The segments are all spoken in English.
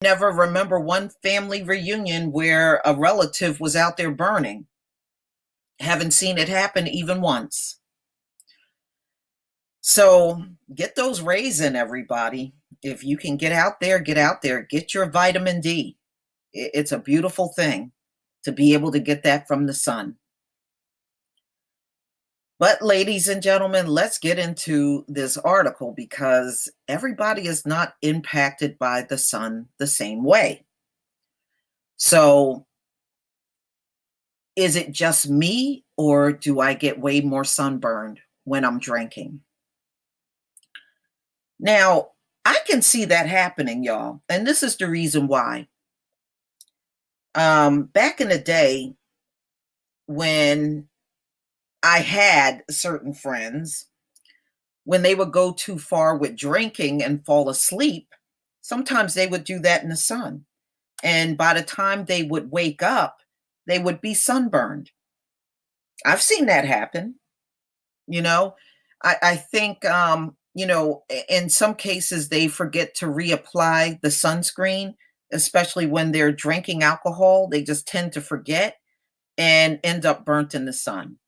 Never remember one family reunion where a relative was out there burning. Haven't seen it happen even once. So get those rays in, everybody. If you can get out there, get out there. Get your vitamin D. It's a beautiful thing to be able to get that from the sun. But, ladies and gentlemen, let's get into this article because everybody is not impacted by the sun the same way. So, is it just me, or do I get way more sunburned when I'm drinking? Now, I can see that happening, y'all, and this is the reason why. Back in the day, when I had certain friends, when they would go too far with drinking and fall asleep, sometimes they would do that in the sun. And by the time they would wake up, they would be sunburned. I've seen that happen. You know, I think, in some cases they forget to reapply the sunscreen, especially when they're drinking alcohol. They just tend to forget and end up burnt in the sun,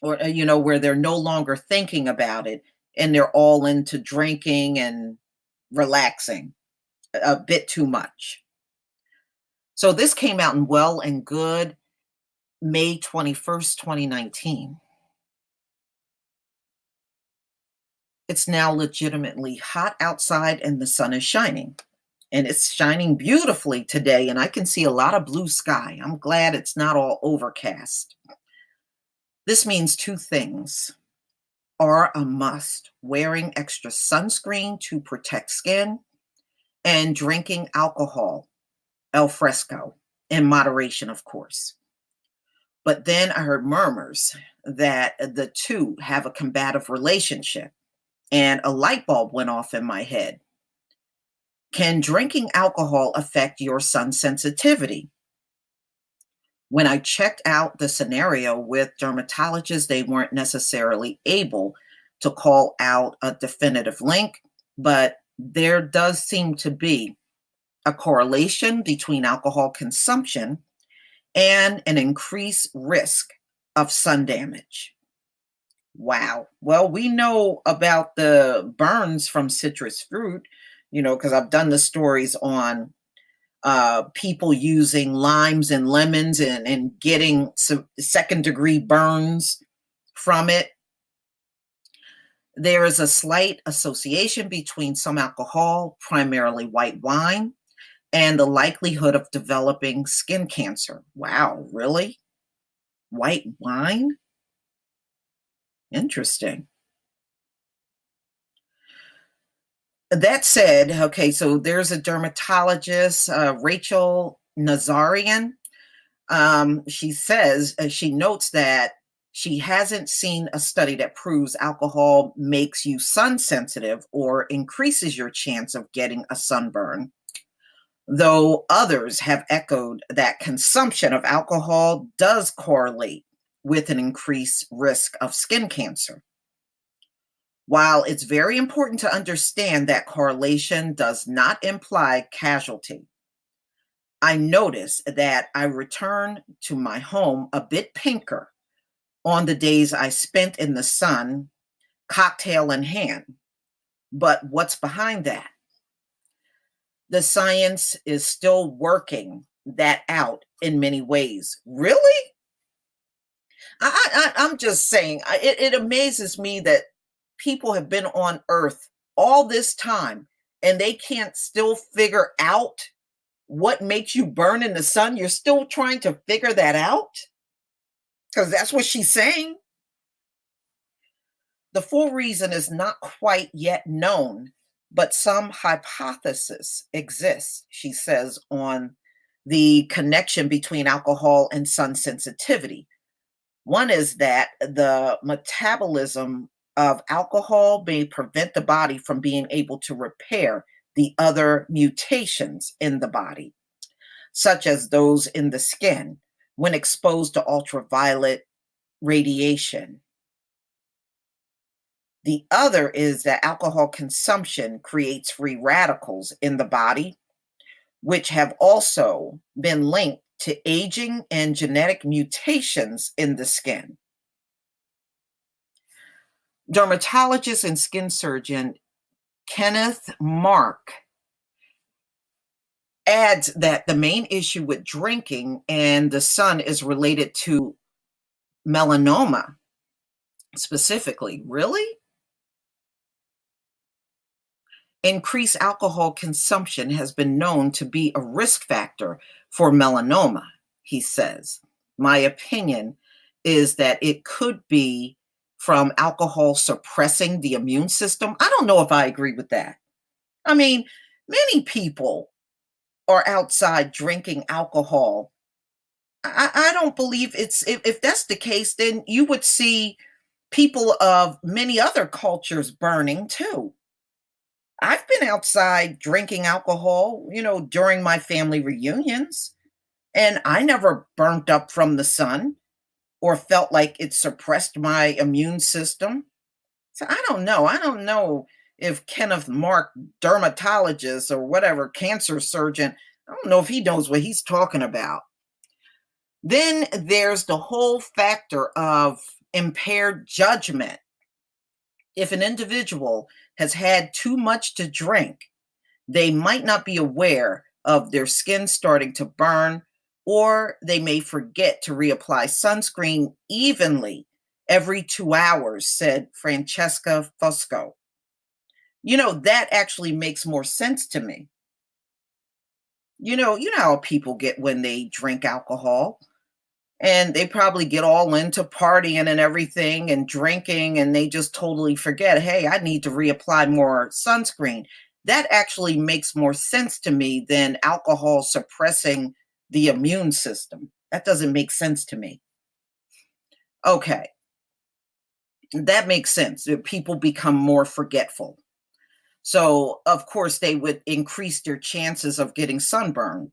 or, where they're no longer thinking about it and they're all into drinking and relaxing a bit too much. So this came out in Well and Good, May 21st, 2019. It's now legitimately hot outside and the sun is shining. And it's shining beautifully today, and I can see a lot of blue sky. I'm glad it's not all overcast. This means two things are a must: wearing extra sunscreen to protect skin, and drinking alcohol, al fresco, in moderation, of course. But then I heard murmurs that the two have a combative relationship, and a light bulb went off in my head. Can drinking alcohol affect your sun sensitivity? When I checked out the scenario with dermatologists, they weren't necessarily able to call out a definitive link, but there does seem to be a correlation between alcohol consumption and an increased risk of sun damage. Wow. Well, we know about the burns from citrus fruit, because I've done the stories on people using limes and lemons and getting some second degree burns from it. There is a slight association between some alcohol, primarily white wine, and the likelihood of developing skin cancer. Wow, really? White wine? Interesting. That said, okay, so there's a dermatologist, Rachel Nazarian. She says, she notes that she hasn't seen a study that proves alcohol makes you sun sensitive or increases your chance of getting a sunburn, though others have echoed that consumption of alcohol does correlate with an increased risk of skin cancer. While it's very important to understand that correlation does not imply casualty, I notice that I return to my home a bit pinker on the days I spent in the sun, cocktail in hand. But what's behind that? The science is still working that out in many ways. Really? I'm just saying, it amazes me that people have been on Earth all this time and they can't still figure out what makes you burn in the sun. You're still trying to figure that out? Because that's what she's saying. The full reason is not quite yet known, but some hypothesis exists, she says, on the connection between alcohol and sun sensitivity. One is that the metabolism of alcohol may prevent the body from being able to repair the other mutations in the body, such as those in the skin when exposed to ultraviolet radiation. The other is that alcohol consumption creates free radicals in the body, which have also been linked to aging and genetic mutations in the skin. Dermatologist and skin surgeon Kenneth Mark adds that the main issue with drinking and the sun is related to melanoma specifically. Really? Increased alcohol consumption has been known to be a risk factor for melanoma, he says. My opinion is that it could be from alcohol suppressing the immune system. I don't know if I agree with that. I mean, many people are outside drinking alcohol. I don't believe it's, if that's the case, then you would see people of many other cultures burning too. I've been outside drinking alcohol, during my family reunions, and I never burnt up from the sun or felt like it suppressed my immune system. So I don't know. I don't know if Kenneth Mark, dermatologist or whatever, cancer surgeon, I don't know if he knows what he's talking about. Then there's the whole factor of impaired judgment. If an individual has had too much to drink, they might not be aware of their skin starting to burn, or they may forget to reapply sunscreen evenly every 2 hours, said Francesca Fusco. That actually makes more sense to me. You know how people get when they drink alcohol, and they probably get all into partying and everything and drinking, and they just totally forget, hey, I need to reapply more sunscreen. That actually makes more sense to me than alcohol suppressing the immune system. That doesn't make sense to me. Okay, that makes sense. People become more forgetful. So, of course, they would increase their chances of getting sunburn.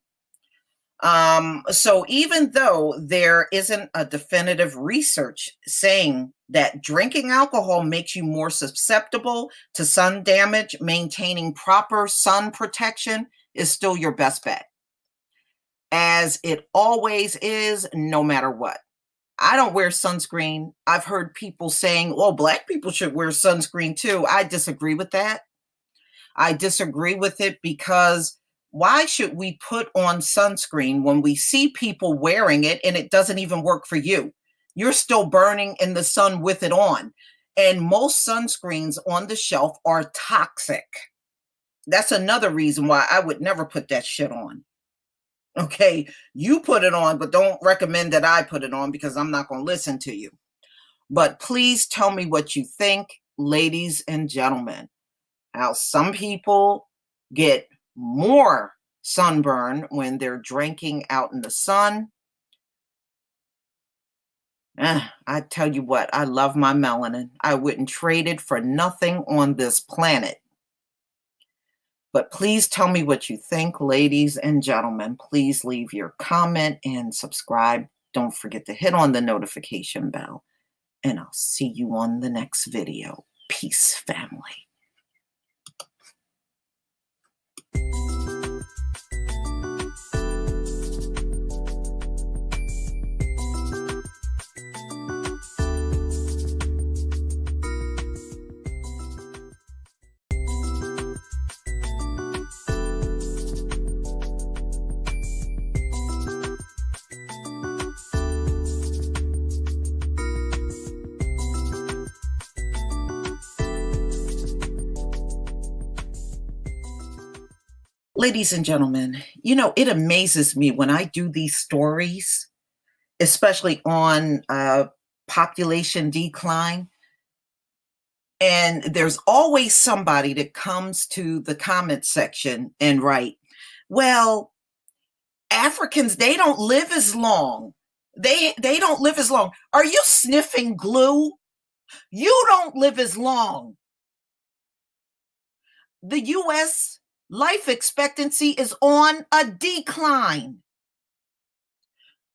So even though there isn't a definitive research saying that drinking alcohol makes you more susceptible to sun damage, maintaining proper sun protection is still your best bet, as it always is, no matter what. I don't wear sunscreen. I've heard people saying, well, Black people should wear sunscreen too. I disagree with that. I disagree with it because why should we put on sunscreen when we see people wearing it and it doesn't even work for you? You're still burning in the sun with it on. And most sunscreens on the shelf are toxic. That's another reason why I would never put that shit on. Okay, you put it on, but don't recommend that I put it on because I'm not going to listen to you. But please tell me what you think, ladies and gentlemen. How some people get more sunburn when they're drinking out in the sun. I tell you what, I love my melanin. I wouldn't trade it for nothing on this planet. But please tell me what you think, ladies and gentlemen. Please leave your comment and subscribe. Don't forget to hit on the notification bell. And I'll see you on the next video. Peace, family. Ladies and gentlemen, it amazes me when I do these stories, especially on population decline. And there's always somebody that comes to the comment section and write, well, Africans, they don't live as long. They don't live as long. Are you sniffing glue? You don't live as long. The U.S. life expectancy is on a decline.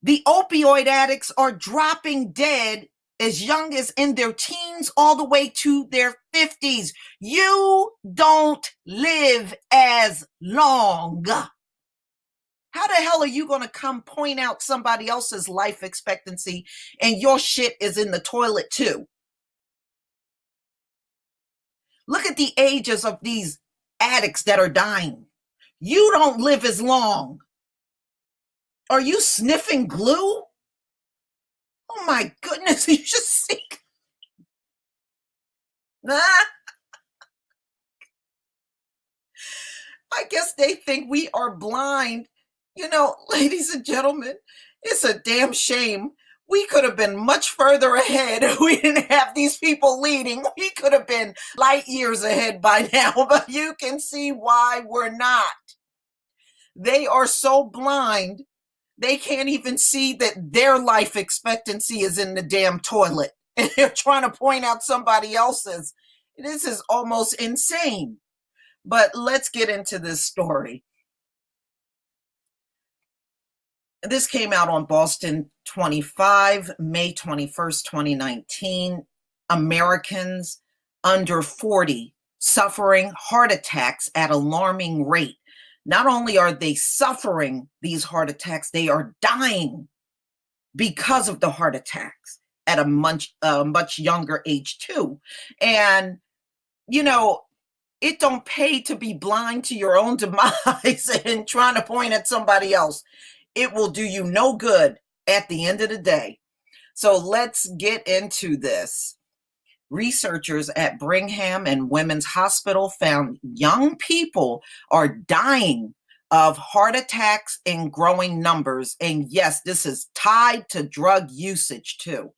The opioid addicts are dropping dead as young as in their teens all the way to their 50s. You don't live as long. How the hell are you going to come point out somebody else's life expectancy and your shit is in the toilet too? Look at the ages of these addicts that are dying. You don't live as long. Are you sniffing glue? Oh my goodness, you just see. Ah, I guess they think we are blind. You know, ladies and gentlemen, it's a damn shame. We could have been much further ahead if we didn't have these people leading. We could have been light years ahead by now, but you can see why we're not. They are so blind, they can't even see that their life expectancy is in the damn toilet. And they're trying to point out somebody else's. This is almost insane. But let's get into this story. This came out on Boston 25, May 21st, 2019. Americans under 40 suffering heart attacks at alarming rate. Not only are they suffering these heart attacks, they are dying because of the heart attacks at a much younger age too. And, you know, it don't pay to be blind to your own demise and trying to point at somebody else. It will do you no good at the end of the day. So let's get into this. Researchers at Brigham and Women's Hospital found young people are dying of heart attacks in growing numbers. And yes, this is tied to drug usage too.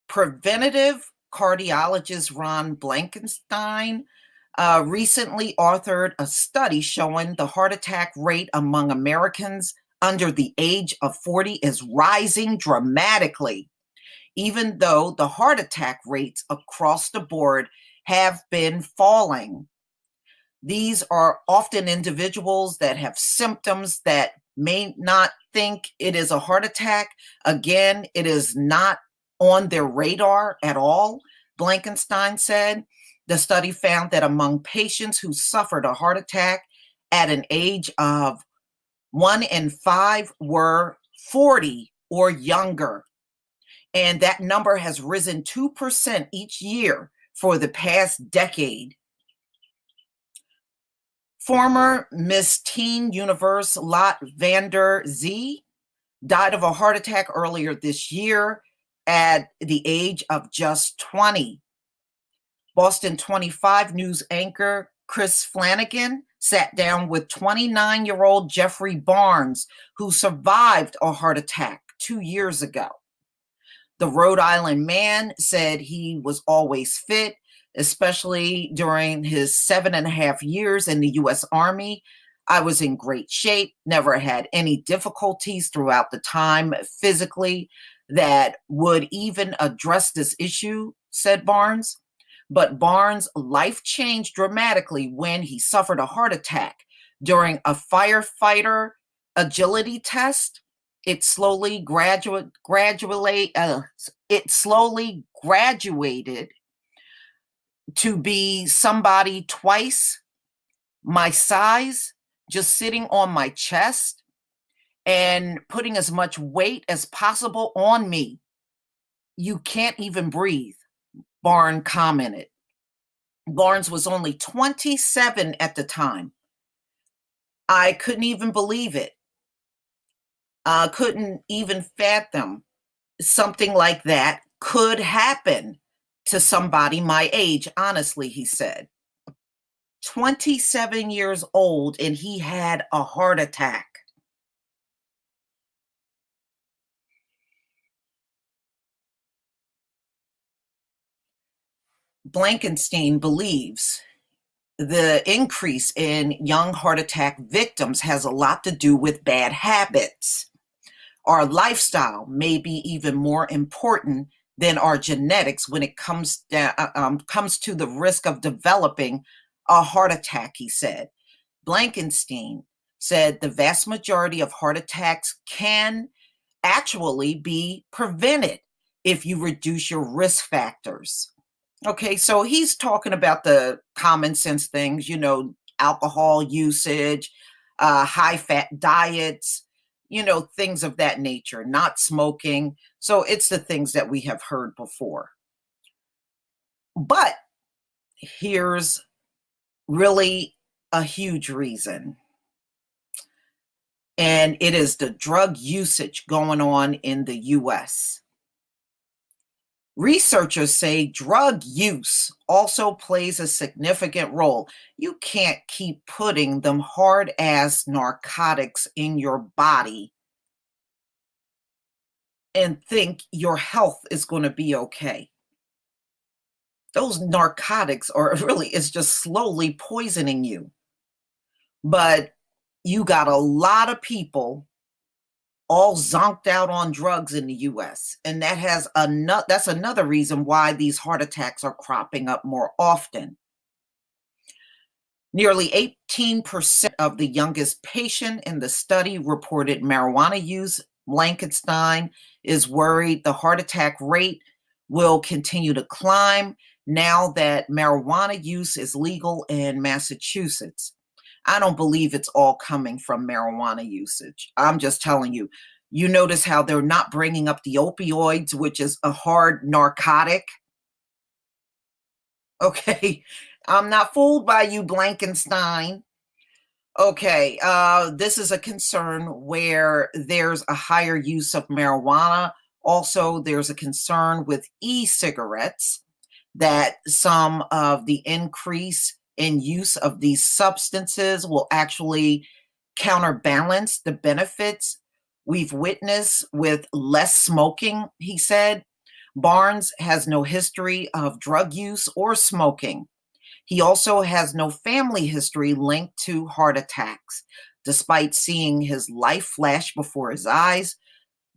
Preventative cardiologist Ron Blankenstein recently authored a study showing the heart attack rate among Americans under the age of 40 is rising dramatically, even though the heart attack rates across the board have been falling. These are often individuals that have symptoms that may not think it is a heart attack. Again, it is not on their radar at all, Blankenstein said. The study found that among patients who suffered a heart attack at an age of 1 in 5 were 40 or younger. And that number has risen 2% each year for the past decade. Former Miss Teen Universe Lot Vander Zee died of a heart attack earlier this year at the age of just 20. Boston 25 news anchor Chris Flanagan sat down with 29-year-old Jeffrey Barnes, who survived a heart attack 2 years ago. The Rhode Island man said he was always fit, especially during his 7.5 years in the U.S. Army. I was in great shape, never had any difficulties throughout the time physically that would even address this issue, said Barnes. But Barnes' life changed dramatically when he suffered a heart attack during a firefighter agility test. It slowly graduated to be somebody twice my size, just sitting on my chest and putting as much weight as possible on me. You can't even breathe, Barnes commented. Barnes was only 27 at the time. I couldn't even believe it. Couldn't even fathom something like that could happen to somebody my age, honestly, he said. 27 years old, and he had a heart attack. Blankenstein believes the increase in young heart attack victims has a lot to do with bad habits. Our lifestyle may be even more important than our genetics when it comes to the risk of developing a heart attack, he said. Blankenstein said the vast majority of heart attacks can actually be prevented if you reduce your risk factors. Okay, so he's talking about the common sense things, alcohol usage, high fat diets, things of that nature, not smoking. So it's the things that we have heard before. But here's really a huge reason. And it is the drug usage going on in the US. Researchers say drug use also plays a significant role. You can't keep putting them hard ass narcotics in your body and think your health is going to be okay. Those narcotics are really, it's just slowly poisoning you. But you got a lot of people all zonked out on drugs in the US. And that's another reason why these heart attacks are cropping up more often. Nearly 18% of the youngest patient in the study reported marijuana use. Blankenstein is worried the heart attack rate will continue to climb now that marijuana use is legal in Massachusetts. I don't believe it's all coming from marijuana usage. I'm just telling you. You notice how they're not bringing up the opioids, which is a hard narcotic. Okay. I'm not fooled by you, Blankenstein. Okay. This is a concern where there's a higher use of marijuana. Also, there's a concern with e-cigarettes that some of the increase in use of these substances will actually counterbalance the benefits we've witnessed with less smoking, he said. Barnes has no history of drug use or smoking. He also has no family history linked to heart attacks. Despite seeing his life flash before his eyes,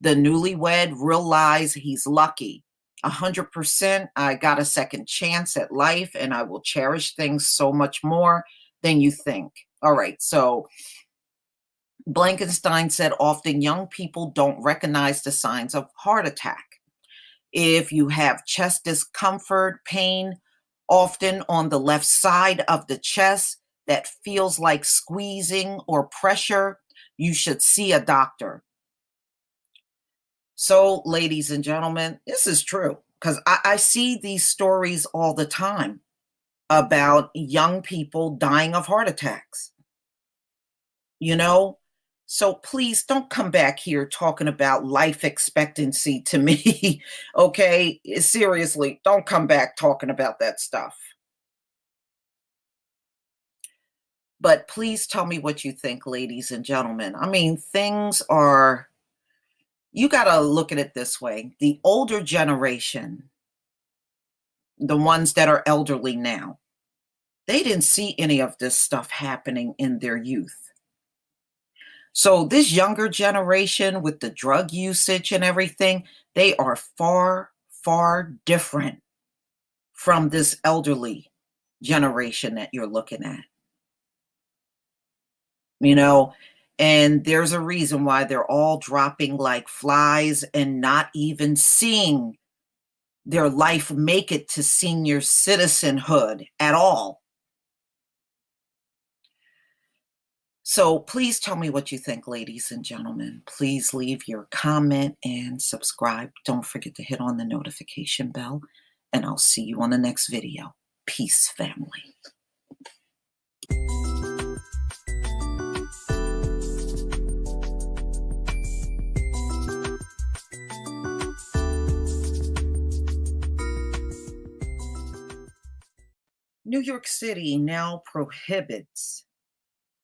the newlywed realized he's lucky. 100%, I got a second chance at life and I will cherish things so much more than you think. All right, so Blankenstein said often young people don't recognize the signs of heart attack. If you have chest discomfort, pain, often on the left side of the chest that feels like squeezing or pressure, you should see a doctor. So, ladies and gentlemen, this is true because I see these stories all the time about young people dying of heart attacks, you know? So please don't come back here talking about life expectancy to me, okay? Seriously, don't come back talking about that stuff. But please tell me what you think, ladies and gentlemen. I mean, you got to look at it this way. The older generation, the ones that are elderly now, they didn't see any of this stuff happening in their youth. So this younger generation with the drug usage and everything, they are far, far different from this elderly generation that you're looking at. You know, and there's a reason why they're all dropping like flies and not even seeing their life make it to senior citizenhood at all. So please tell me what you think, ladies and gentlemen. Please leave your comment and subscribe. Don't forget to hit on the notification bell, and I'll see you on the next video. Peace, family. New York City now prohibits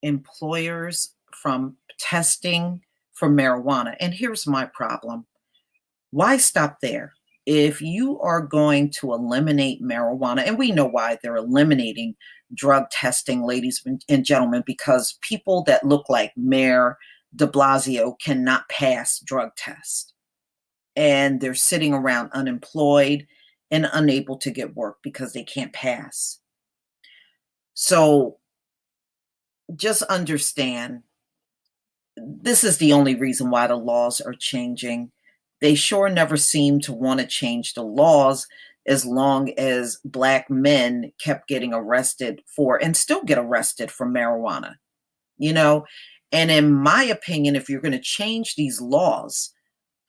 employers from testing for marijuana. And here's my problem. Why stop there? If you are going to eliminate marijuana, and we know why they're eliminating drug testing, ladies and gentlemen, because people that look like Mayor de Blasio cannot pass drug tests. And they're sitting around unemployed and unable to get work because they can't pass. So just understand, this is the only reason why the laws are changing. They sure never seem to want to change the laws as long as Black men kept getting arrested for, and still get arrested for marijuana. You know, And in my opinion, if you're going to change these laws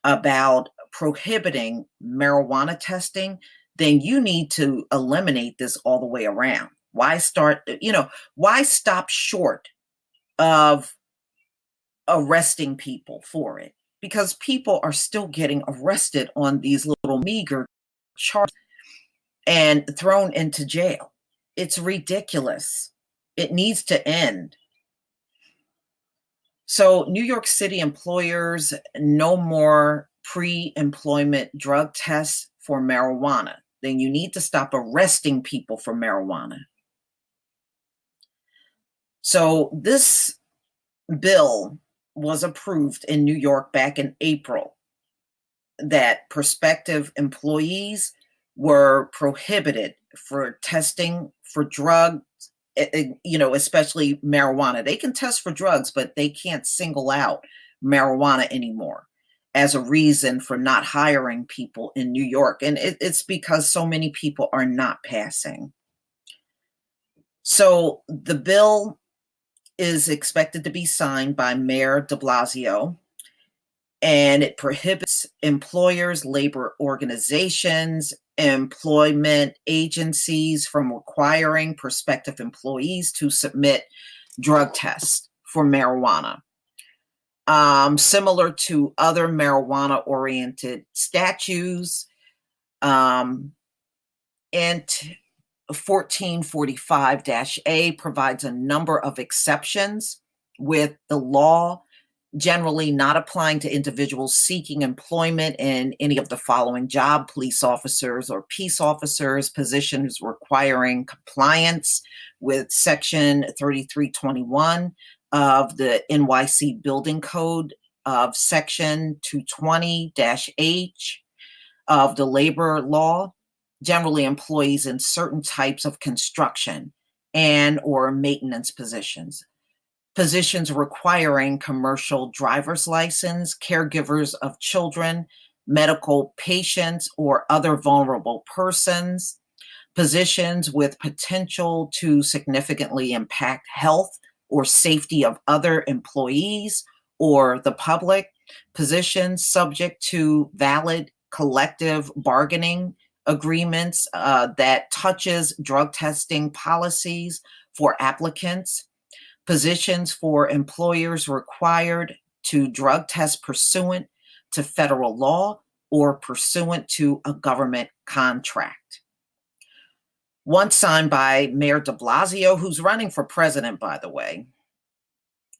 about prohibiting marijuana testing, then you need to eliminate this all the way around. Why start, why stop short of arresting people for it? Because people are still getting arrested on these little meager charges and thrown into jail. It's ridiculous. It needs to end. So, New York City employers, no more pre-employment drug tests for marijuana. Then you need to stop arresting people for marijuana. So, this bill was approved in New York back in April, that prospective employees were prohibited for testing for drugs, especially marijuana. They can test for drugs, but they can't single out marijuana anymore as a reason for not hiring people in New York. And it's because so many people are not passing. So the bill is expected to be signed by Mayor de Blasio, and it prohibits employers, labor organizations, employment agencies from requiring prospective employees to submit drug tests for marijuana. Similar to other marijuana-oriented statutes, and 1445-A provides a number of exceptions, with the law generally not applying to individuals seeking employment in any of the following job: police officers or peace officers, positions requiring compliance with Section 3321 of the NYC Building Code, of Section 220-H of the labor law, generally employees in certain types of construction and or maintenance positions. Positions requiring commercial driver's license, caregivers of children, medical patients, or other vulnerable persons, positions with potential to significantly impact health or safety of other employees or the public, positions subject to valid collective bargaining agreements that touches drug testing policies for applicants, positions for employers required to drug test pursuant to federal law or pursuant to a government contract. One signed by Mayor de Blasio, who's running for president, by the way,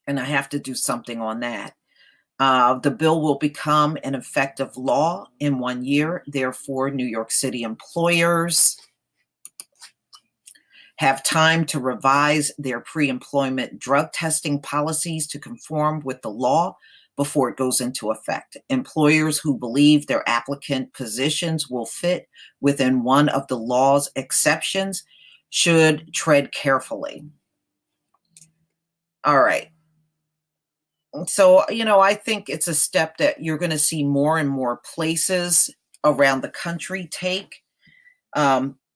and I have to do something on that. The bill will become an effective law in 1 year. Therefore, New York City employers have time to revise their pre-employment drug testing policies to conform with the law before it goes into effect. Employers who believe their applicant positions will fit within one of the law's exceptions should tread carefully. All right. So, I think it's a step that you're going to see more and more places around the country take.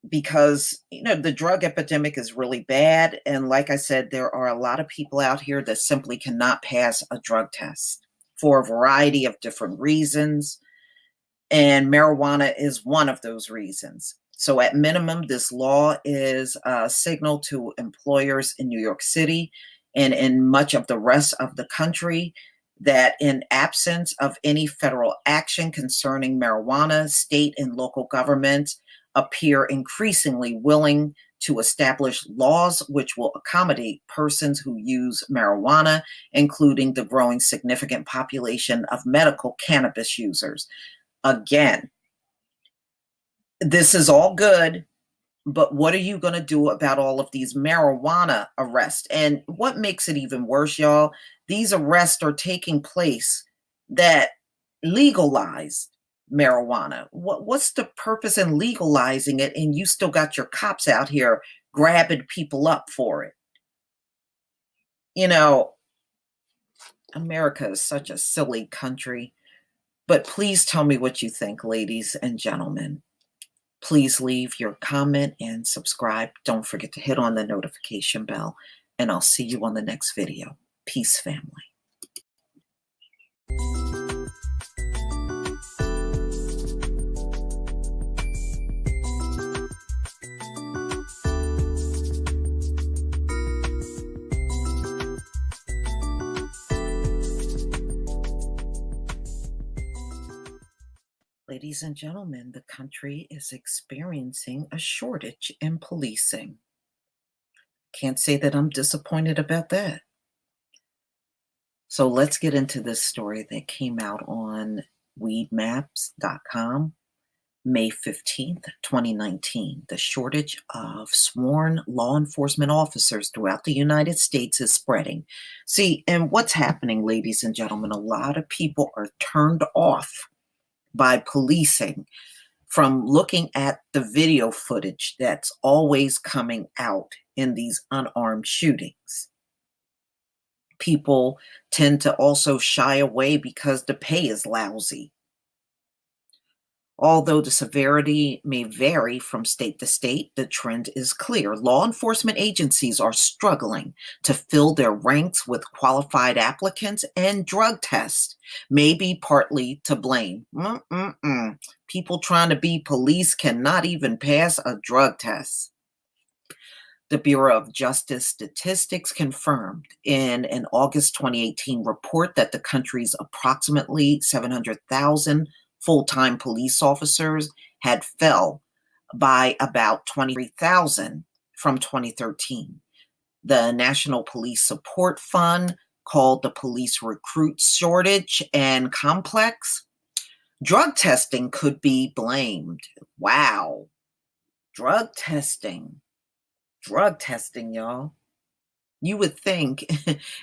Because the drug epidemic is really bad, and like I said, there are a lot of people out here that simply cannot pass a drug test for a variety of different reasons, and marijuana is one of those reasons. So at minimum, this law is a signal to employers in New York City and in much of the rest of the country that in absence of any federal action concerning marijuana, state and local governments appear increasingly willing to establish laws which will accommodate persons who use marijuana, including the growing significant population of medical cannabis users. Again, this is all good, but what are you going to do about all of these marijuana arrests? And what makes it even worse, y'all, these arrests are taking place that legalized marijuana. What's the purpose in legalizing it and you still got your cops out here grabbing people up for it? America is such a silly country. But please tell me what you think, ladies and gentlemen. Please leave your comment and subscribe. Don't forget to hit on the notification bell, and I'll see you on the next video. Peace, family. Ladies and gentlemen, the country is experiencing a shortage in policing. Can't say that I'm disappointed about that. So let's get into this story that came out on weedmaps.com, May 15th, 2019. The shortage of sworn law enforcement officers throughout the United States is spreading. See, and what's happening, ladies and gentlemen, a lot of people are turned off by policing from looking at the video footage that's always coming out in these unarmed shootings. People tend to also shy away because the pay is lousy. Although the severity may vary from state to state, the trend is clear. Law enforcement agencies are struggling to fill their ranks with qualified applicants, and drug tests may be partly to blame. People trying to be police cannot even pass a drug test. The Bureau of Justice Statistics confirmed in an August 2018 report that the country's approximately 700,000 full-time police officers had fell by about 23,000 from 2013. The National Police Support Fund, called the Police Recruit Shortage and Complex, drug testing could be blamed. Wow. Drug testing, y'all. You would think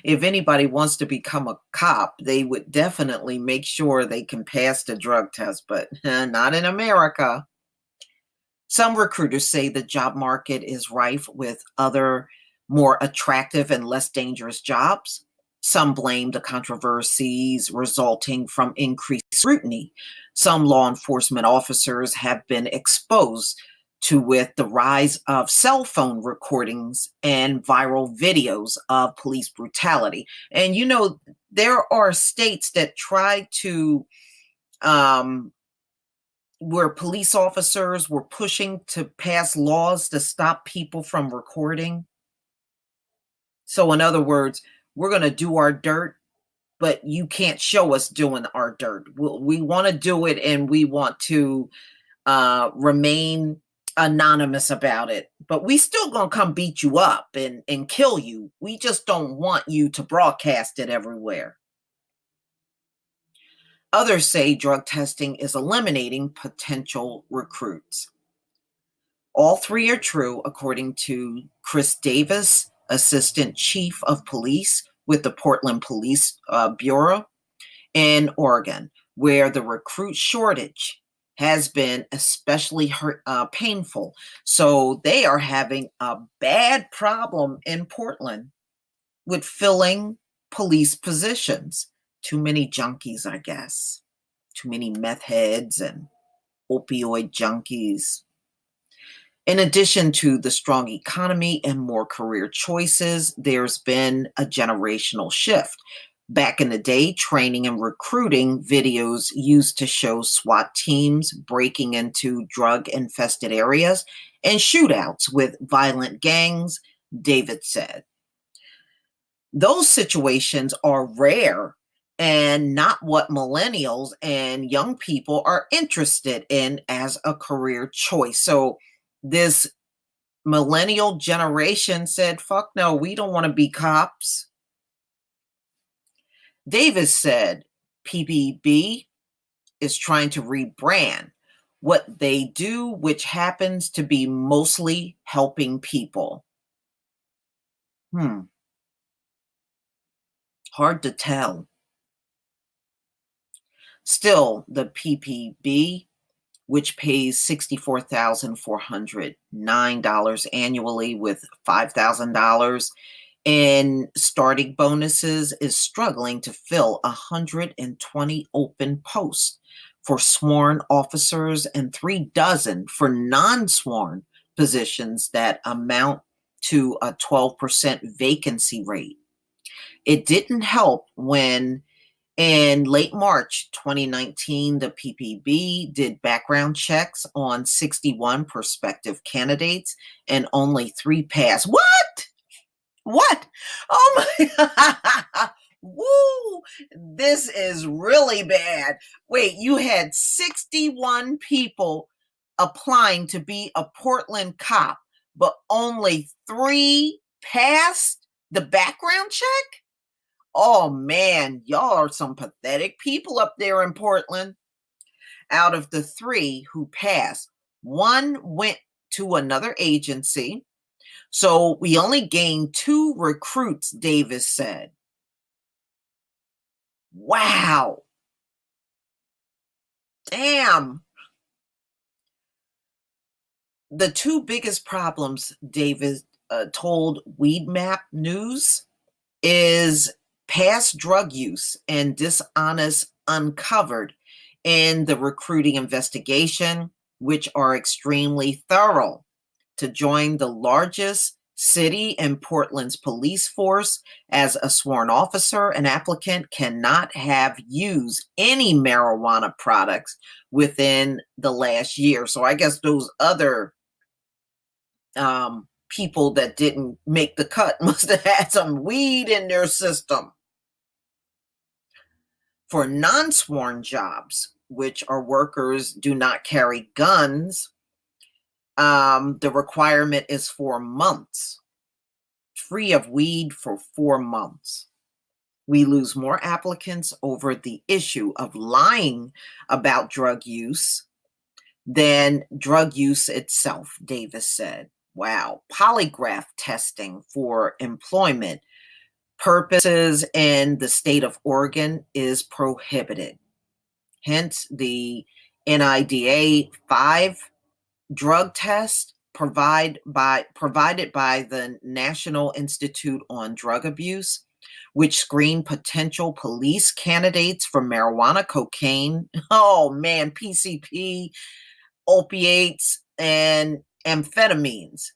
if anybody wants to become a cop, they would definitely make sure they can pass the drug test, but not in America. Some recruiters say the job market is rife with other more attractive and less dangerous jobs. Some blame the controversies resulting from increased scrutiny. Some law enforcement officers have been exposed to with the rise of cell phone recordings and viral videos of police brutality. And you know, there are states that try to, where police officers were pushing to pass laws to stop people from recording. So in other words, we're going to do our dirt, but you can't show us doing our dirt. We want to do it, and we want to remain anonymous about it, but we still gonna come beat you up and kill you. We just don't want you to broadcast it everywhere. Others say drug testing is eliminating potential recruits. All three are true, according to Chris Davis, Assistant Chief of Police with the Portland Police Bureau in Oregon, where the recruit shortage has been especially painful. So they are having a bad problem in Portland with filling police positions. Too many junkies, I guess. Too many meth heads and opioid junkies. In addition to the strong economy and more career choices, there's been a generational shift. Back in the day, training and recruiting videos used to show SWAT teams breaking into drug-infested areas and shootouts with violent gangs, David said. Those situations are rare and not what millennials and young people are interested in as a career choice. So this millennial generation said, fuck no, we don't want to be cops. Davis said PBB is trying to rebrand what they do, which happens to be mostly helping people. Hard to tell. Still, the PPB, which pays $64,409 annually with $5,000 in starting bonuses, is struggling to fill 120 open posts for sworn officers and 36 for non-sworn positions that amount to a 12% vacancy rate. It didn't help when in late March 2019, the PPB did background checks on 61 prospective candidates and only 3 passed. What? What? Oh my. Woo! This is really bad. Wait, you had 61 people applying to be a Portland cop, but only 3 passed the background check? Oh man, y'all are some pathetic people up there in Portland. Out of the 3 who passed, 1 went to another agency. So we only gained 2 recruits, Davis said. Wow. Damn. The 2 biggest problems, Davis told Weed Map News, is past drug use and dishonest uncovered in the recruiting investigation, which are extremely thorough. To join the largest city in Portland's police force as a sworn officer, an applicant cannot have used any marijuana products within the last year. So I guess those other people that didn't make the cut must have had some weed in their system. For non-sworn jobs, which are workers do not carry guns, the requirement is 4 months, free of weed for 4 months. We lose more applicants over the issue of lying about drug use than drug use itself, Davis said. Wow. Polygraph testing for employment purposes in the state of Oregon is prohibited. Hence, the NIDA 5 drug test provided by the National Institute on Drug Abuse, which screen potential police candidates for marijuana, cocaine, oh man, PCP, opiates, and amphetamines.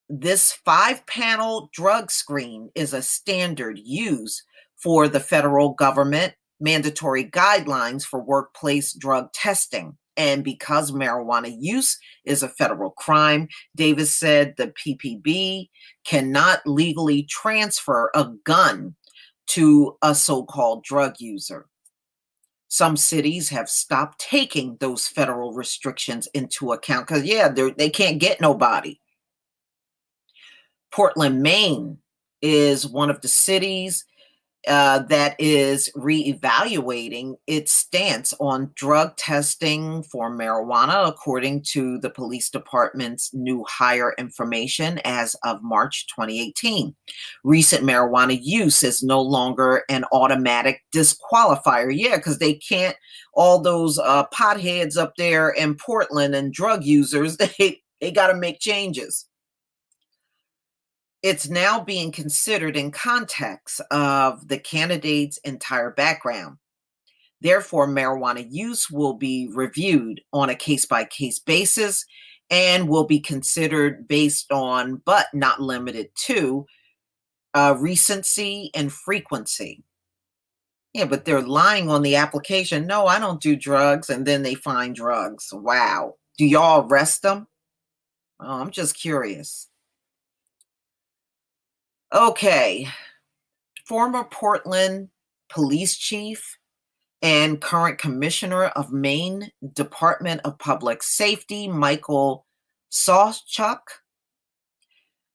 This 5-panel drug screen is a standard used for the federal government mandatory guidelines for workplace drug testing. And because marijuana use is a federal crime, Davis said the PPB cannot legally transfer a gun to a so-called drug user. Some cities have stopped taking those federal restrictions into account because, yeah, they can't get nobody. Portland, Maine is one of the cities that is reevaluating its stance on drug testing for marijuana, according to the police department's new hire information as of March 2018. Recent marijuana use is no longer an automatic disqualifier. Yeah, because they can't, all those potheads up there in Portland and drug users, they got to make changes. It's now being considered in context of the candidate's entire background. Therefore, marijuana use will be reviewed on a case-by-case basis and will be considered based on, but not limited to, recency and frequency. Yeah, but they're lying on the application. No, I don't do drugs, and then they find drugs. Wow. Do y'all arrest them? Oh, I'm just curious. Okay. Former Portland police chief and current commissioner of Maine Department of Public Safety, Michael Sawchuk,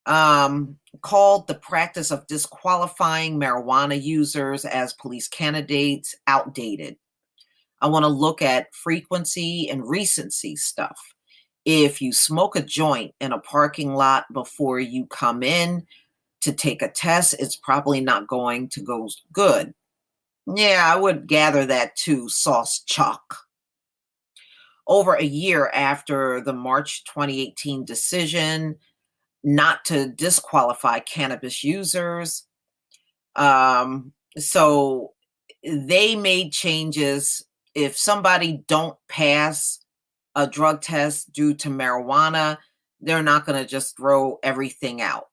called the practice of disqualifying marijuana users as police candidates outdated. I want to look at frequency and recency stuff. If you smoke a joint in a parking lot before you come in to take a test, it's probably not going to go good. Yeah, I would gather that too, Sauce Chalk. Over a year after the March 2018 decision not to disqualify cannabis users, so they made changes. If somebody don't pass a drug test due to marijuana, they're not going to just throw everything out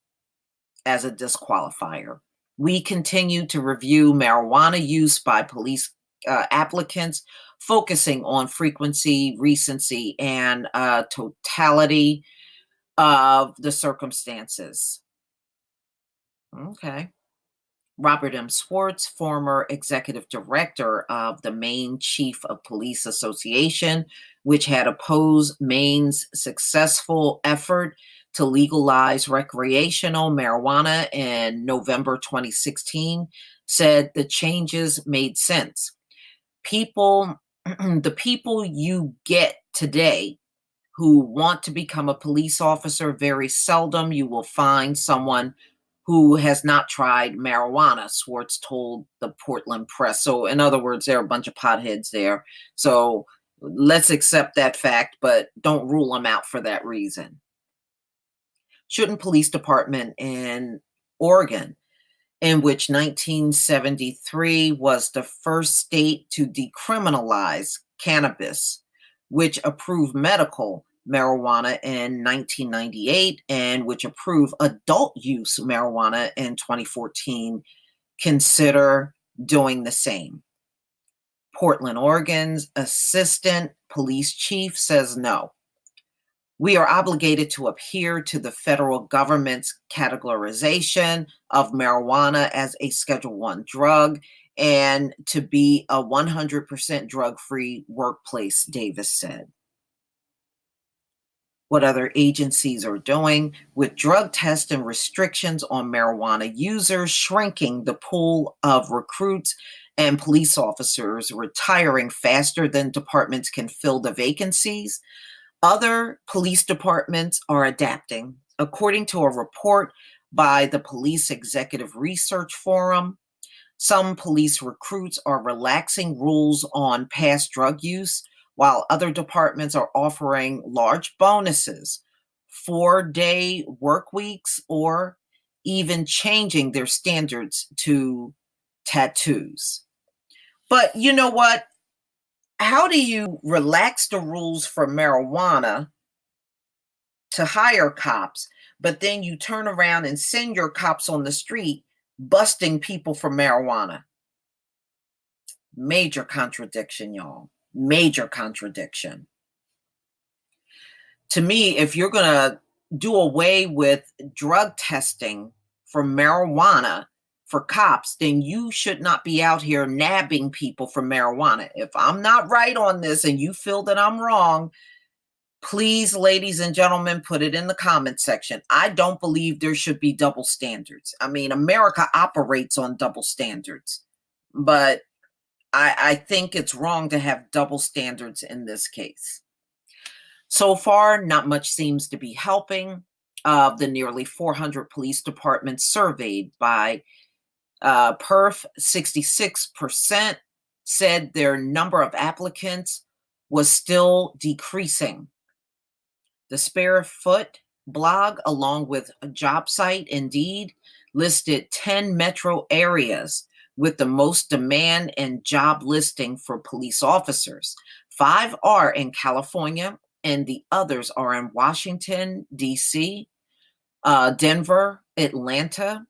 as a disqualifier. We continue to review marijuana use by police applicants, focusing on frequency, recency, and totality of the circumstances. Okay. Robert M. Swartz, former executive director of the Maine Chief of Police Association, which had opposed Maine's successful effort to legalize recreational marijuana in November 2016, said the changes made sense. People, the people you get today who want to become a police officer, very seldom you will find someone who has not tried marijuana, Swartz told the Portland Press. So, in other words, there are a bunch of potheads there. So, let's accept that fact, but don't rule them out for that reason. Shouldn't police department in Oregon, in which 1973 was the first state to decriminalize cannabis, which approved medical marijuana in 1998 and which approved adult use marijuana in 2014, consider doing the same. Portland, Oregon's assistant police chief says no. We are obligated to adhere to the federal government's categorization of marijuana as a Schedule I drug and to be a 100% drug-free workplace, Davis said. What other agencies are doing with drug tests and restrictions on marijuana users, shrinking the pool of recruits and police officers retiring faster than departments can fill the vacancies. Other police departments are adapting. According to a report by the Police Executive Research Forum, some police recruits are relaxing rules on past drug use, while other departments are offering large bonuses, 4-day work weeks, or even changing their standards to tattoos. But you know what? How do you relax the rules for marijuana to hire cops, but then you turn around and send your cops on the street busting people for marijuana? Major contradiction, y'all. Major contradiction. To me, if you're going to do away with drug testing for marijuana for cops, then you should not be out here nabbing people for marijuana. If I'm not right on this and you feel that I'm wrong, please, ladies and gentlemen, put it in the comment section. I don't believe there should be double standards. I mean, America operates on double standards, but I think it's wrong to have double standards in this case. So far, not much seems to be helping. Of the nearly 400 police departments surveyed by Perf, 66% said their number of applicants was still decreasing. The Spare Foot blog, along with a job site Indeed, listed 10 metro areas with the most demand and job listing for police officers. 5 are in California, and the others are in Washington, D.C., Denver, Atlanta,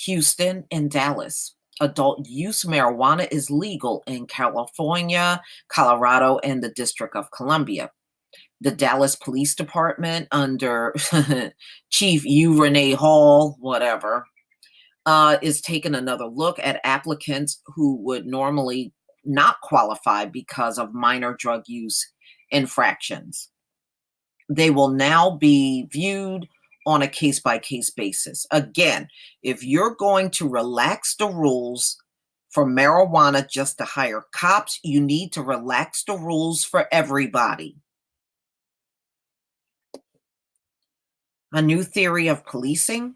Houston, and Dallas. Adult use marijuana is legal in California, Colorado, and the District of Columbia. The Dallas Police Department under Chief U. Renee Hall, whatever, is taking another look at applicants who would normally not qualify because of minor drug use infractions. They will now be viewed on a case-by-case basis. Again, if you're going to relax the rules for marijuana just to hire cops, you need to relax the rules for everybody. A new theory of policing.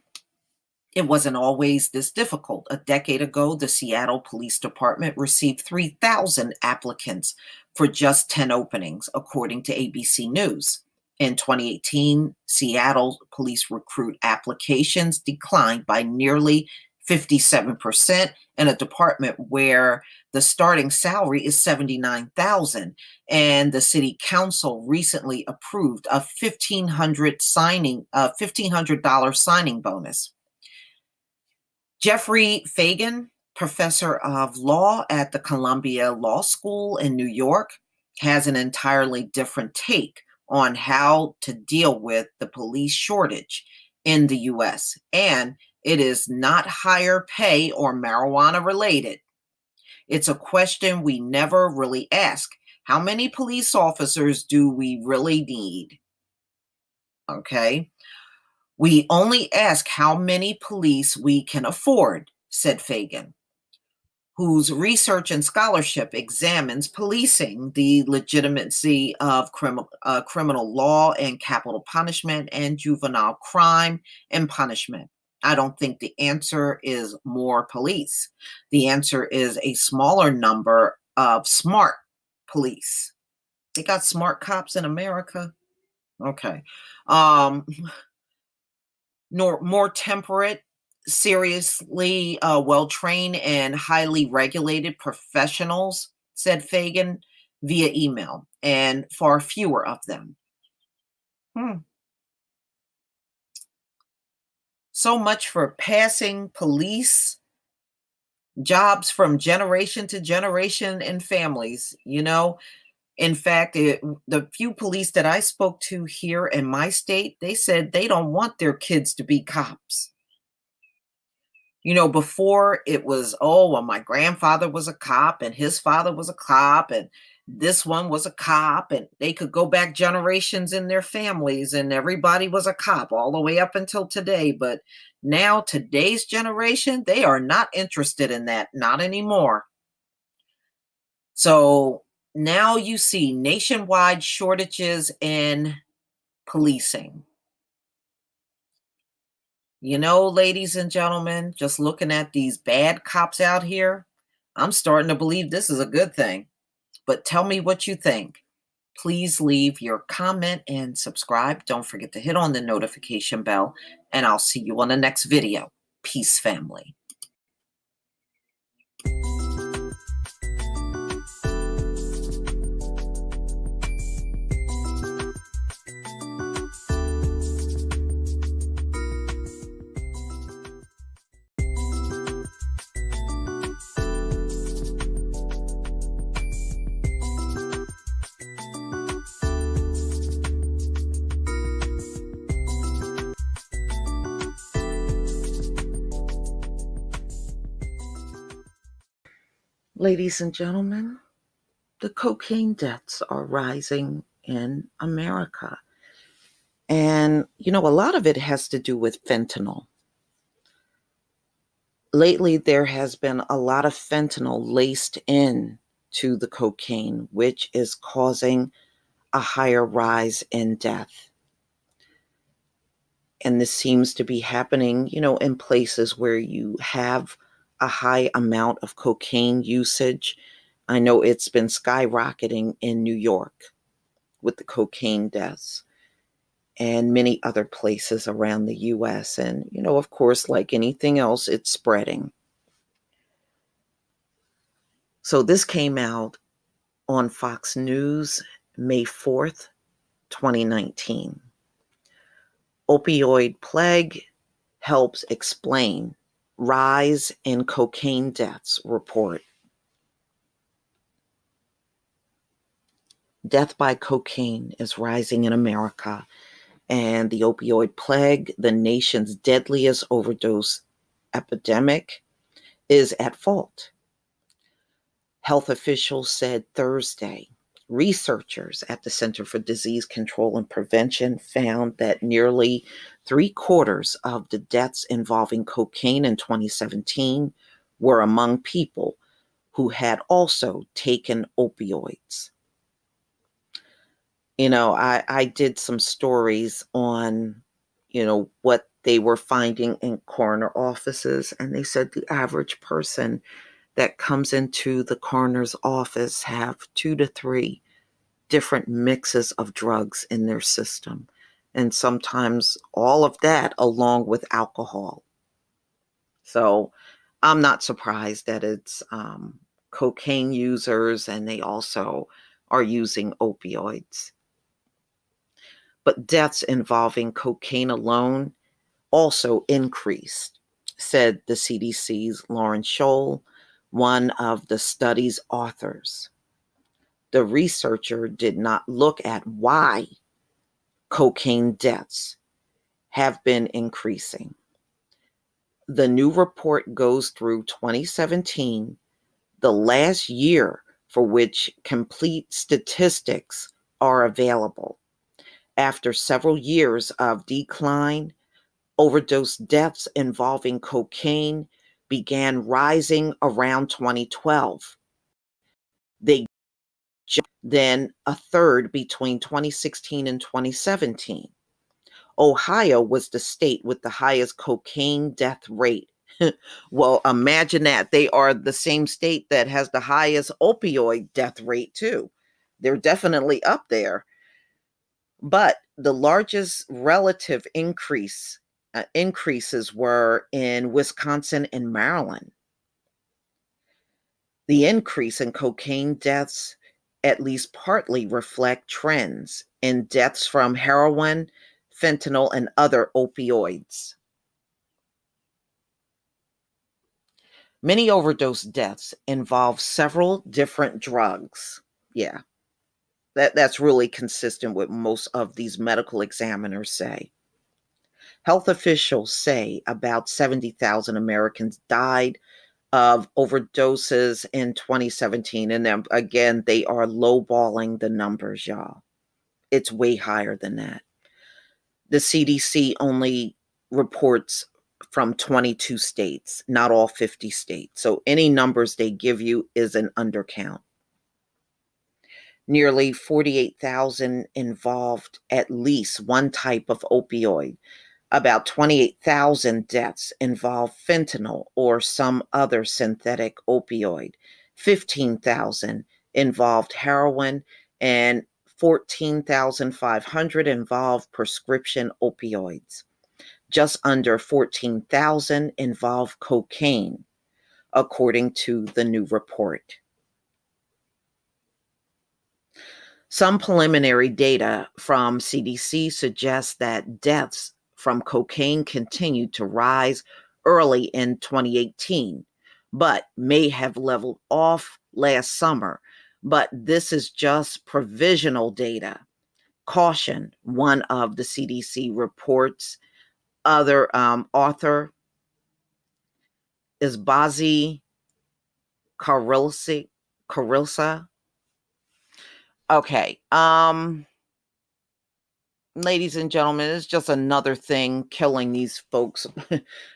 It wasn't always this difficult. A decade ago, the Seattle Police Department received 3,000 applicants for just 10 openings, according to ABC News. In 2018, Seattle police recruit applications declined by nearly 57% in a department where the starting salary is $79,000, and the city council recently approved a $1,500 signing bonus. Jeffrey Fagan, professor of law at the Columbia Law School in New York, has an entirely different take on how to deal with the police shortage in the US. And it is not higher pay or marijuana related. It's a question we never really ask. How many police officers do we really need? Okay. We only ask how many police we can afford, said Fagan, whose research and scholarship examines policing, the legitimacy of criminal law and capital punishment, and juvenile crime and punishment. I don't think the answer is more police. The answer is a smaller number of smart police. They got smart cops in America. Okay. Um, nor more temperate, seriously well-trained and highly regulated professionals, said Fagan via email, and far fewer of them. Hmm. So much for passing police jobs from generation to generation in families, you know. In fact, the few police that I spoke to here in my state, they said they don't want their kids to be cops. You know, before it was, oh, well, my grandfather was a cop and his father was a cop and this one was a cop, and they could go back generations in their families and everybody was a cop all the way up until today. But now, today's generation, they are not interested in that, not anymore. So now you see nationwide shortages in policing. You know, ladies and gentlemen, just looking at these bad cops out here, I'm starting to believe this is a good thing. But tell me what you think. Please leave your comment and subscribe. Don't forget to hit on the notification bell, and I'll see you on the next video. Peace, family. Ladies and gentlemen, the cocaine deaths are rising in America. And, you know, a lot of it has to do with fentanyl. Lately, there has been a lot of fentanyl laced in to the cocaine, which is causing a higher rise in death. And this seems to be happening, you know, in places where you have a high amount of cocaine usage. I know it's been skyrocketing in New York with the cocaine deaths and many other places around the US. And, you know, of course, like anything else, it's spreading. So this came out on Fox News, May 4th, 2019. Opioid plague helps explain rise in cocaine deaths report. Death by cocaine is rising in America, and the opioid plague, the nation's deadliest overdose epidemic, is at fault. Health officials said Thursday. Researchers at the Center for Disease Control and Prevention found that nearly 3/4 of the deaths involving cocaine in 2017 were among people who had also taken opioids. You know, I did some stories on, you know, what they were finding in coroner offices, and they said the average person that comes into the coroner's office have 2 to 3 different mixes of drugs in their system, and sometimes all of that along with alcohol. So I'm not surprised that it's cocaine users and they also are using opioids. But deaths involving cocaine alone also increased. said the CDC's Lauren Scholl, one of the study's authors. The researcher did not look at why cocaine deaths have been increasing. The new report goes through 2017, the last year for which complete statistics are available. After several years of decline, overdose deaths involving cocaine began rising around 2012. They jumped then a third between 2016 and 2017. Ohio was the state with the highest cocaine death rate. Well, imagine that. They are the same state that has the highest opioid death rate, too. They're definitely up there. But the largest relative increases were in Wisconsin and Maryland. The increase in cocaine deaths at least partly reflect trends in deaths from heroin, fentanyl, and other opioids. Many overdose deaths involve several different drugs. Yeah, that's really consistent with most of these medical examiners say. Health officials say about 70,000 Americans died of overdoses in 2017. And then again, they are lowballing the numbers, y'all. It's way higher than that. The CDC only reports from 22 states, not all 50 states. So any numbers they give you is an undercount. Nearly 48,000 involved at least one type of opioid. About 28,000 deaths involve fentanyl or some other synthetic opioid. 15,000 involved heroin, and 14,500 involved prescription opioids. Just under 14,000 involve cocaine, according to the new report. Some preliminary data from CDC suggests that deaths from cocaine continued to rise early in 2018, but may have leveled off last summer. But this is just provisional data. Caution, one of the CDC reports. Other author is Bazi Carilsa. Okay. Ladies and gentlemen, it's just another thing killing these folks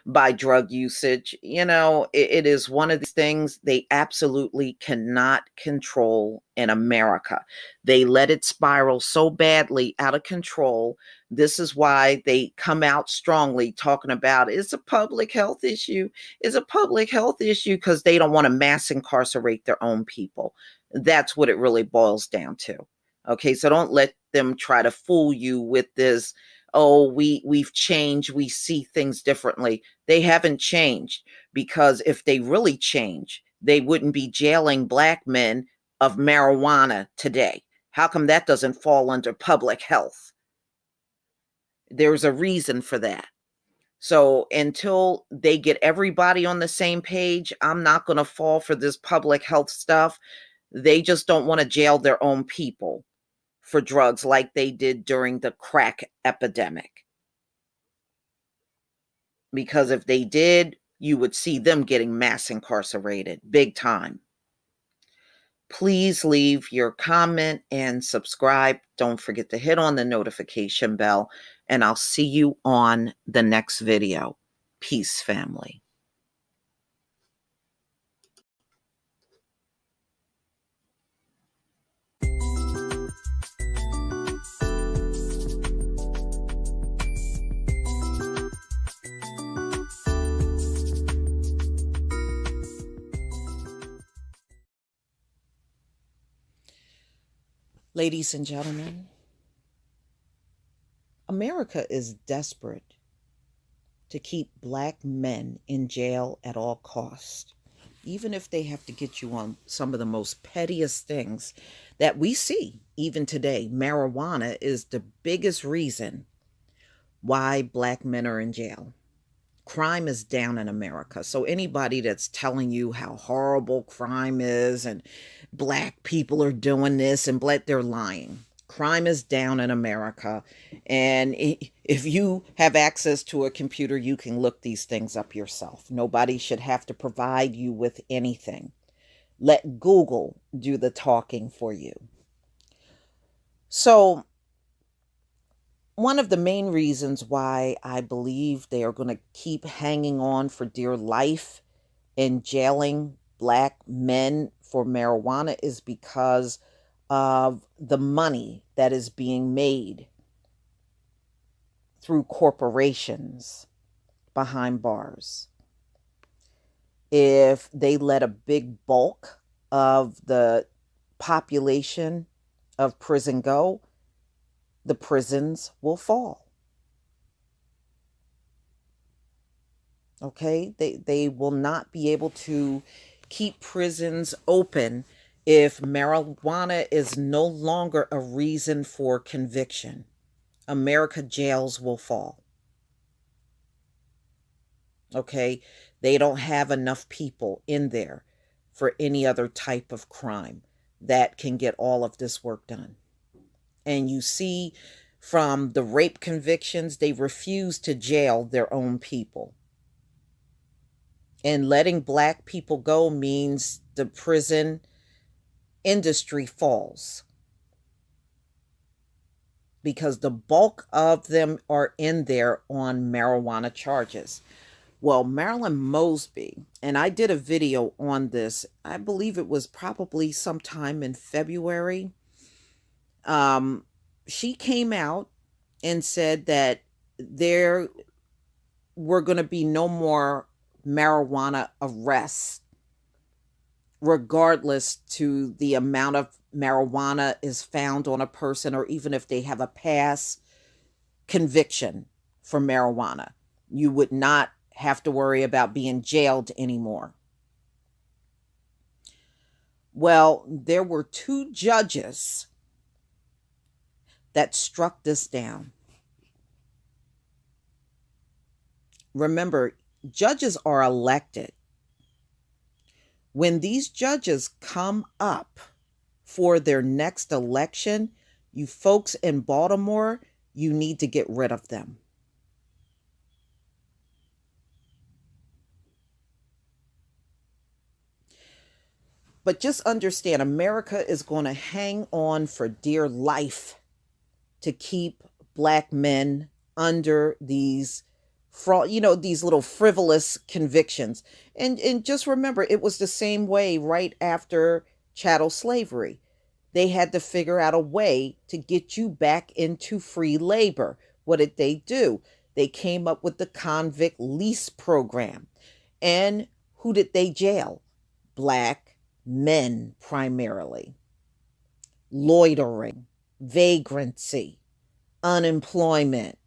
by drug usage. It is one of these things they absolutely cannot control in America. They let it spiral so badly out of control. This is why they come out strongly talking about it's a public health issue. It's a public health issue because they don't want to mass incarcerate their own people. That's what it really boils down to. Okay, so don't let them try to fool you with this, oh, we've changed, we see things differently. They haven't changed, because if they really change, they wouldn't be jailing Black men of marijuana today. How come that doesn't fall under public health? There's a reason for that. So until they get everybody on the same page, I'm not going to fall for this public health stuff. They just don't want to jail their own people for drugs like they did during the crack epidemic. Because if they did, you would see them getting mass incarcerated big time. Please leave your comment and subscribe. Don't forget to hit on the notification bell, and I'll see you on the next video. Peace, family. Ladies and gentlemen, America is desperate to keep Black men in jail at all costs, even if they have to get you on some of the most pettiest things that we see even today. Marijuana is the biggest reason why Black men are in jail. crime is down in America. So anybody that's telling you how horrible crime is and black people are doing this and black, they're lying. Crime is down in America. And if you have access to a computer, you can look these things up yourself. Nobody should have to provide you with anything. Let Google do the talking for you. So one of the main reasons why I believe they are going to keep hanging on for dear life and jailing black men for marijuana is because of the money that is being made through corporations behind bars. If they let a big bulk of the population of prison go, the prisons will fall. Okay? They will not be able to keep prisons open if marijuana is no longer a reason for conviction. America jails will fall. Okay? They don't have enough people in there for any other type of crime that can get all of this work done. And you see from the rape convictions, they refuse to jail their own people. And letting black people go means the prison industry falls, because the bulk of them are in there on marijuana charges. Well, Marilyn Mosby, and I did a video on this, I believe it was probably sometime in February. She came out and said that there were going to be no more marijuana arrests, regardless to the amount of marijuana is found on a person, or even if they have a past conviction for marijuana. You would not have to worry about being jailed anymore. Well, there were 2 judges that struck this down. Remember, judges are elected. When these judges come up for their next election, you folks in Baltimore, you need to get rid of them. But just understand, America is going to hang on for dear life to keep black men under these these little frivolous convictions. And just remember, it was the same way right after chattel slavery. They had to figure out a way to get you back into free labor. What did they do? They came up with the convict lease program. And who did they jail? Black men primarily. Loitering, vagrancy, unemployment,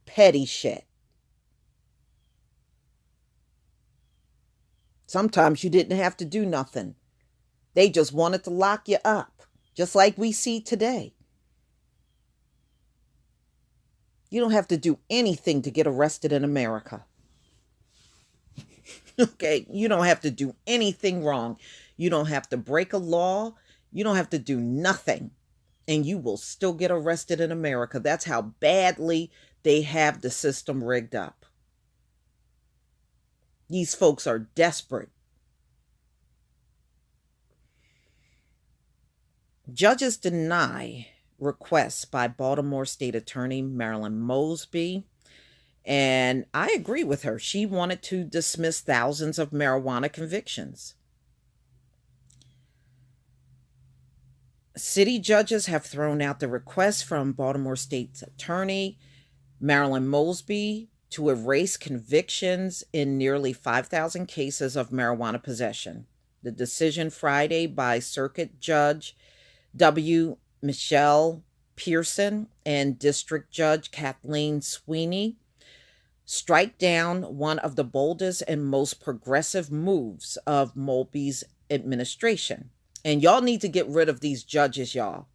petty shit. Sometimes you didn't have to do nothing. They just wanted to lock you up, just like we see today. You don't have to do anything to get arrested in America. Okay, you don't have to do anything wrong. You don't have to break a law. You don't have to do nothing. And you will still get arrested in America. That's how badly they have the system rigged up. These folks are desperate. Judges deny requests by Baltimore State Attorney Marilyn Mosby. And I agree with her. She wanted to dismiss thousands of marijuana convictions. City judges have thrown out the request from Baltimore State's Attorney Marilyn Mosby to erase convictions in nearly 5,000 cases of marijuana possession. The decision Friday by Circuit Judge W. Michelle Pearson and District Judge Kathleen Sweeney strike down one of the boldest and most progressive moves of Mosby's administration. And y'all need to get rid of these judges, y'all.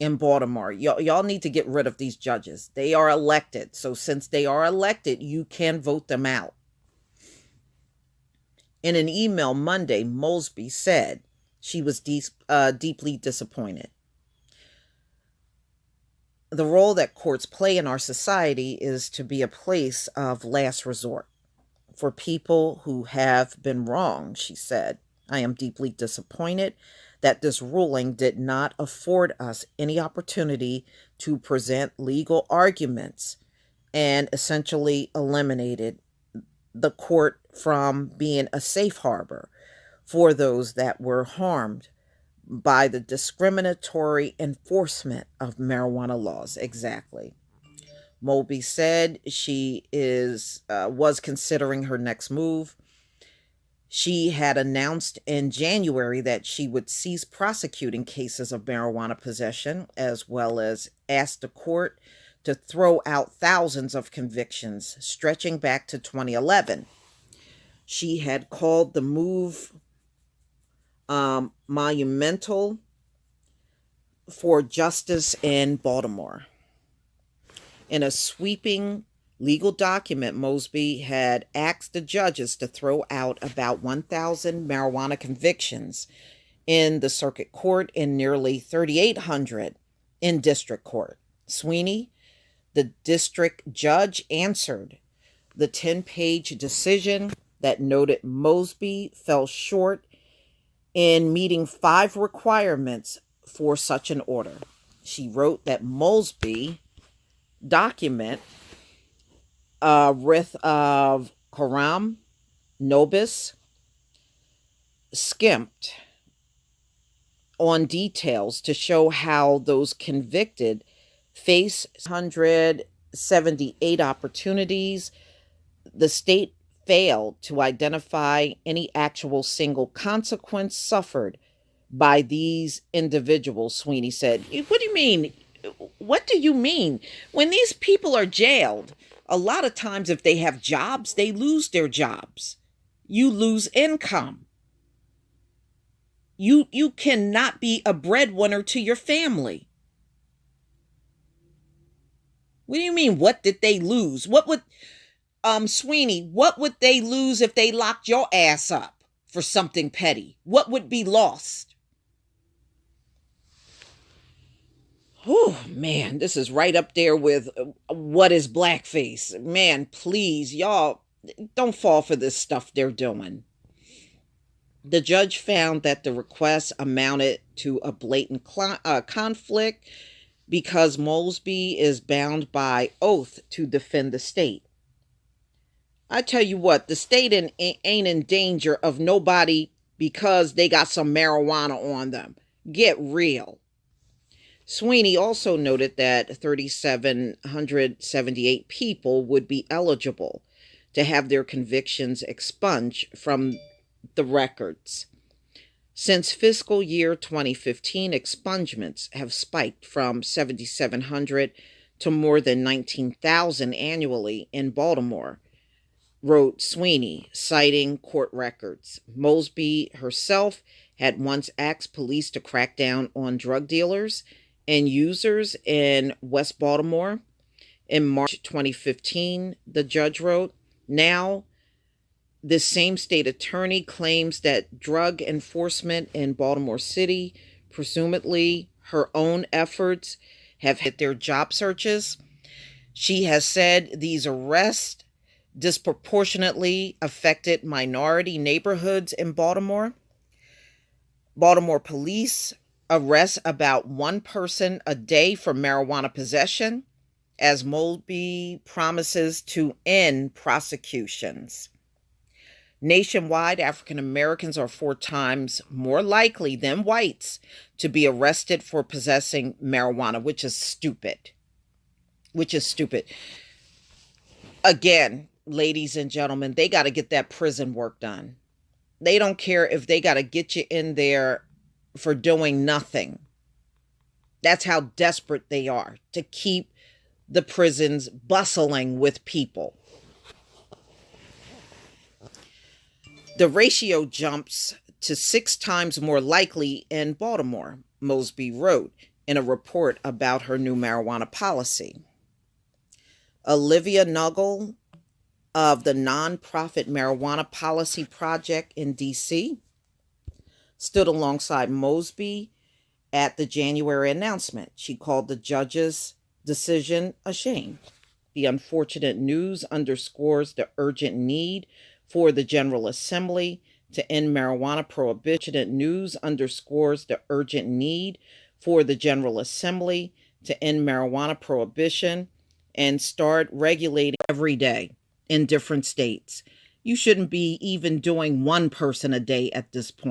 in Baltimore. Y'all need to get rid of these judges. They are elected. So since they are elected, you can vote them out. In an email Monday, Mosby said she was deeply disappointed. The role that courts play in our society is to be a place of last resort for people who have been wronged, she said. I am deeply disappointed that this ruling did not afford us any opportunity to present legal arguments and essentially eliminated the court from being a safe harbor for those that were harmed by the discriminatory enforcement of marijuana laws. Exactly. Mosby said she was considering her next move. She had announced in January that she would cease prosecuting cases of marijuana possession, as well as ask the court to throw out thousands of convictions stretching back to 2011. She had called the move monumental for justice in Baltimore. In a sweeping legal document, Mosby had asked the judges to throw out about 1,000 marijuana convictions in the circuit court and nearly 3,800 in district court. Sweeney, the district judge, answered the 10-page decision that noted Mosby fell short in meeting 5 requirements for such an order. She wrote that Mosby document writ of coram nobis skimped on details to show how those convicted face 178 opportunities. The state failed to identify any actual single consequence suffered by these individuals, Sweeney said. What do you mean? What do you mean? When these people are jailed, a lot of times if they have jobs, they lose their jobs. You lose income. You cannot be a breadwinner to your family. What do you mean, what did they lose? What would, Sweeney, what would they lose if they locked your ass up for something petty? What would be lost? Oh, man, this is right up there with what is blackface. Man, please, y'all, don't fall for this stuff they're doing. The judge found that the request amounted to a blatant conflict because Mosby is bound by oath to defend the state. I tell you what, the state ain't in danger of nobody because they got some marijuana on them. Get real. Sweeney also noted that 3,778 people would be eligible to have their convictions expunged from the records. Since fiscal year 2015, expungements have spiked from 7,700 to more than 19,000 annually in Baltimore, wrote Sweeney, citing court records. Mosby herself had once asked police to crack down on drug dealers and users in West Baltimore. In March 2015, the judge wrote, now, this same state attorney claims that drug enforcement in Baltimore City, presumably her own efforts, have hit their job searches. She has said these arrests disproportionately affected minority neighborhoods in Baltimore. Baltimore police arrest about 1 person a day for marijuana possession, as Mosby promises to end prosecutions. Nationwide, African Americans are 4 times more likely than whites to be arrested for possessing marijuana, which is stupid. Again, ladies and gentlemen, they got to get that prison work done. They don't care if they got to get you in there for doing nothing. That's how desperate they are to keep the prisons bustling with people. The ratio jumps to 6 times more likely in Baltimore, Mosby wrote. in a report about her new marijuana policy. Olivia Nuggle of the nonprofit Marijuana Policy Project in D.C. stood alongside Mosby at the January announcement. She called the judge's decision a shame. The unfortunate news underscores the urgent need for the General Assembly to end marijuana prohibition. News underscores the urgent need for the General Assembly to end marijuana prohibition and start regulating every day in different states. You shouldn't be even doing one person a day at this point.